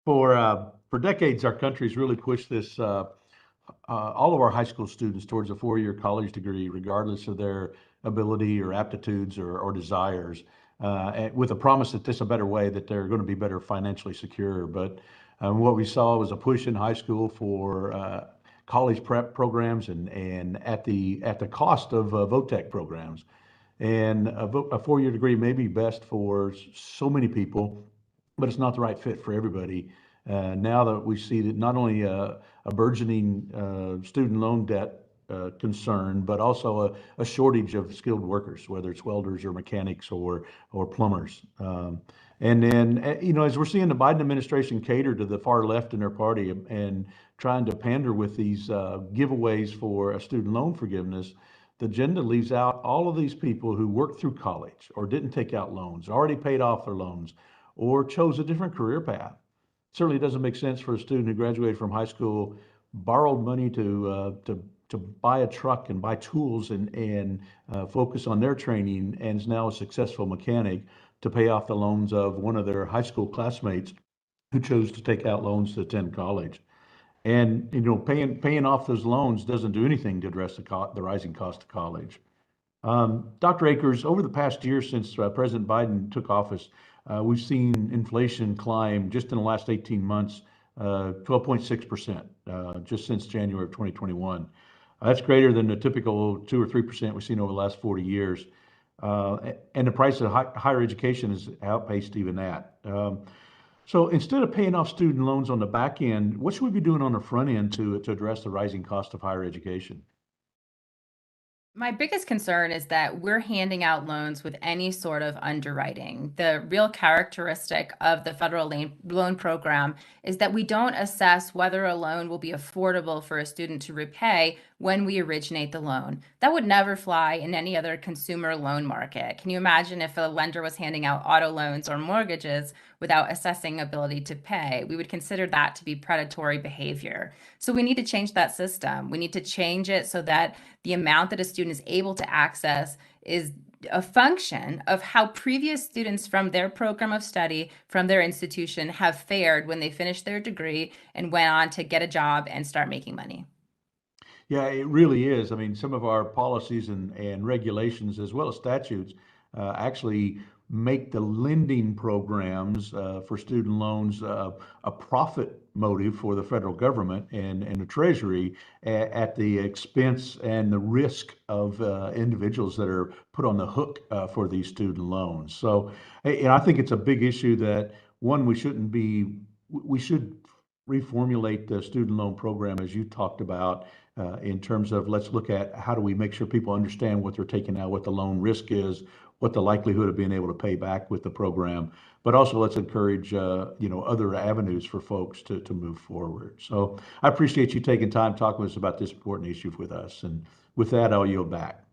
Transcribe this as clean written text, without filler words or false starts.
For decades, our country's really pushed this all of our high school students towards a four-year college degree, regardless of their ability or aptitudes or desires, and with a promise that this is a better way, that they're going to be better financially secure. But what we saw was a push in high school for college prep programs and at the cost of VOTEC programs. And a four-year degree may be best for so many people, but it's not the right fit for everybody. Now that we see that not only a burgeoning student loan debt concern, but also a shortage of skilled workers, whether it's welders or mechanics or plumbers. And then, as we're seeing the Biden administration cater to the far left in their party and trying to pander with these giveaways for a student loan forgiveness, the agenda leaves out all of these people who worked through college or didn't take out loans, already paid off their loans, or chose a different career path. Certainly doesn't make sense for a student who graduated from high school, borrowed money to buy a truck and buy tools and focus on their training, and is now a successful mechanic, to pay off the loans of one of their high school classmates who chose to take out loans to attend college. And paying off those loans doesn't do anything to address the rising cost of college. Dr. Akers, over the past year since President Biden took office, we've seen inflation climb just in the last 18 months, 12.6%, just since January of 2021. That's greater than the typical 2 or 3% we've seen over the last 40 years. And the price of higher education has outpaced even that. So instead of paying off student loans on the back end, what should we be doing on the front end to address the rising cost of higher education? My biggest concern is that we're handing out loans with any sort of underwriting. The real characteristic of the federal loan program is that we don't assess whether a loan will be affordable for a student to repay when we originate the loan. That would never fly in any other consumer loan market. Can you imagine if a lender was handing out auto loans or mortgages without assessing ability to pay? We would consider that to be predatory behavior. So we need to change that system. We need to change it so that the amount that a student is able to access is a function of how previous students from their program of study, from their institution, have fared when they finished their degree and went on to get a job and start making money. Yeah, it really is. I mean, some of our policies and regulations, as well as statutes, actually make the lending programs for student loans a profit motive for the federal government and the Treasury at the expense and the risk of individuals that are put on the hook for these student loans. So, and I think it's a big issue that one, we should reformulate the student loan program as you talked about, in terms of, let's look at how do we make sure people understand what they're taking out, what the loan risk is, what the likelihood of being able to pay back with the program, but also let's encourage other avenues for folks to move forward. So I appreciate you taking time talking with us about this important issue with us. And with that, I'll yield back.